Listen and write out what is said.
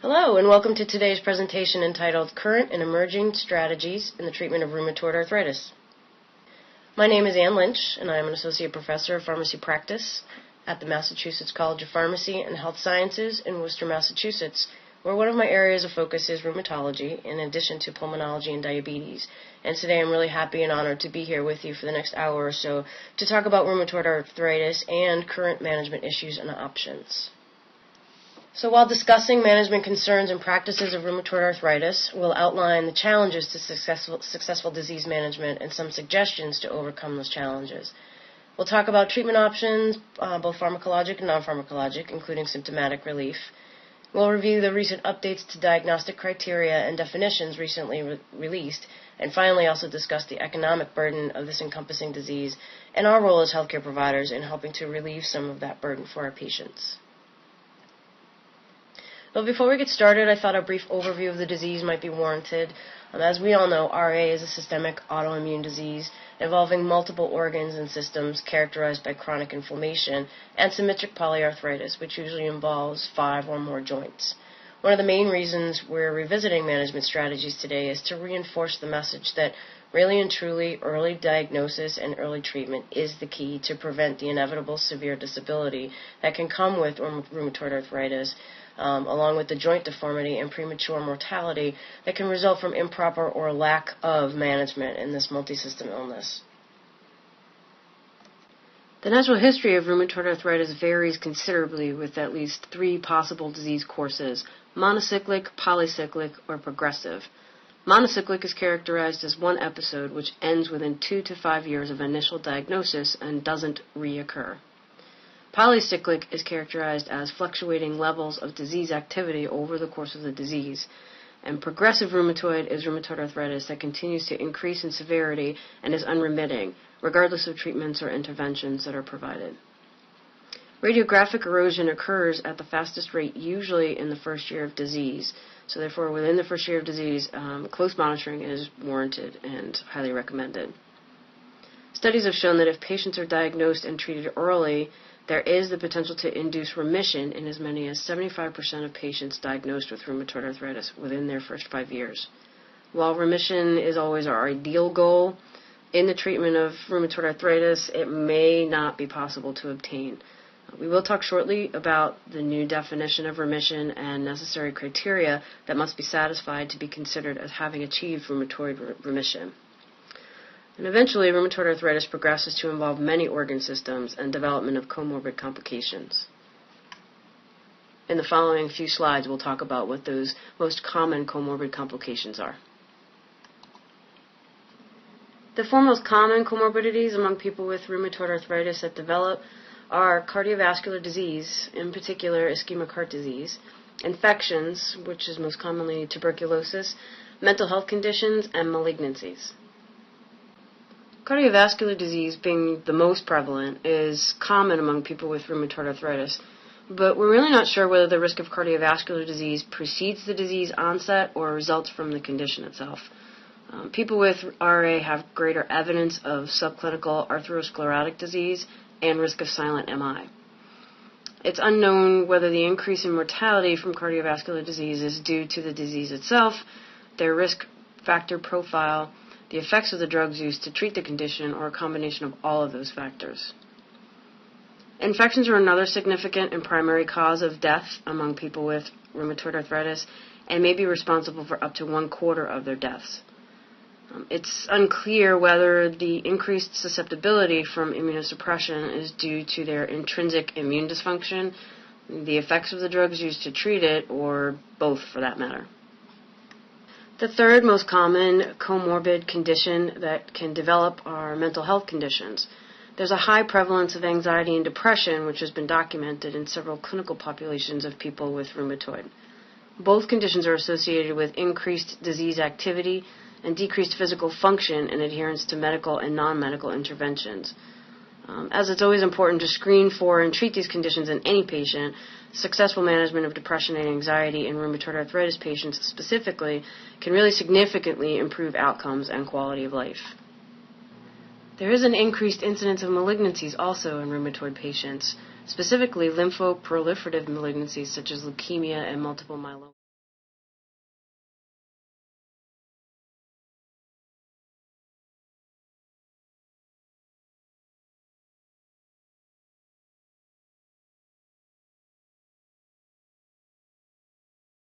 Hello, and welcome to today's presentation entitled Current and Emerging Strategies in the Treatment of Rheumatoid Arthritis. My name is Ann Lynch, and I am an Associate Professor of Pharmacy Practice at the Massachusetts College of Pharmacy and Health Sciences in Worcester, Massachusetts, where one of my areas of focus is rheumatology, in addition to pulmonology and diabetes. And today I'm really happy and honored to be here with you for the next hour or so to talk about rheumatoid arthritis and current management issues and options. So while discussing management concerns and practices of rheumatoid arthritis, we'll outline the challenges to successful disease management and some suggestions to overcome those challenges. We'll talk about treatment options, both pharmacologic and non-pharmacologic, including symptomatic relief. We'll review the recent updates to diagnostic criteria and definitions recently released, and finally also discuss the economic burden of this encompassing disease and our role as healthcare providers in helping to relieve some of that burden for our patients. But before we get started, I thought a brief overview of the disease might be warranted. As we all know, RA is a systemic autoimmune disease involving multiple organs and systems characterized by chronic inflammation and symmetric polyarthritis, which usually involves 5 or more joints. One of the main reasons we're revisiting management strategies today is to reinforce the message that really and truly early diagnosis and early treatment is the key to prevent the inevitable severe disability that can come with rheumatoid arthritis, along with the joint deformity and premature mortality that can result from improper or lack of management in this multi-system illness. The natural history of rheumatoid arthritis varies considerably, with at least 3 possible disease courses: monocyclic, polycyclic, or progressive. Monocyclic is characterized as one episode which ends within 2 to 5 years of initial diagnosis and doesn't reoccur. Polycyclic is characterized as fluctuating levels of disease activity over the course of the disease, and progressive rheumatoid is rheumatoid arthritis that continues to increase in severity and is unremitting, regardless of treatments or interventions that are provided. Radiographic erosion occurs at the fastest rate usually in the first year of disease, so therefore within the first year of disease, close monitoring is warranted and highly recommended. Studies have shown that if patients are diagnosed and treated early, there is the potential to induce remission in as many as 75% of patients diagnosed with rheumatoid arthritis within their first 5 years. While remission is always our ideal goal, in the treatment of rheumatoid arthritis, it may not be possible to obtain. We will talk shortly about the new definition of remission and necessary criteria that must be satisfied to be considered as having achieved rheumatoid remission. And eventually, rheumatoid arthritis progresses to involve many organ systems and development of comorbid complications. In the following few slides, we'll talk about what those most common comorbid complications are. The 4 most common comorbidities among people with rheumatoid arthritis that develop are cardiovascular disease, in particular ischemic heart disease, infections, which is most commonly tuberculosis, mental health conditions, and malignancies. Cardiovascular disease, being the most prevalent, is common among people with rheumatoid arthritis, but we're really not sure whether the risk of cardiovascular disease precedes the disease onset or results from the condition itself. People with RA have greater evidence of subclinical atherosclerotic disease and risk of silent MI. It's unknown whether the increase in mortality from cardiovascular disease is due to the disease itself, their risk factor profile, the effects of the drugs used to treat the condition, or a combination of all of those factors. Infections are another significant and primary cause of death among people with rheumatoid arthritis and may be responsible for up to 1/4 of their deaths. It's unclear whether the increased susceptibility from immunosuppression is due to their intrinsic immune dysfunction, the effects of the drugs used to treat it, or both for that matter. The 3rd most common comorbid condition that can develop are mental health conditions. There's a high prevalence of anxiety and depression, which has been documented in several clinical populations of people with rheumatoid. Both conditions are associated with increased disease activity and decreased physical function in adherence to medical and non-medical interventions. As it's always important to screen for and treat these conditions in any patient, successful management of depression and anxiety in rheumatoid arthritis patients specifically can really significantly improve outcomes and quality of life. There is an increased incidence of malignancies also in rheumatoid patients, specifically lymphoproliferative malignancies such as leukemia and multiple myeloma.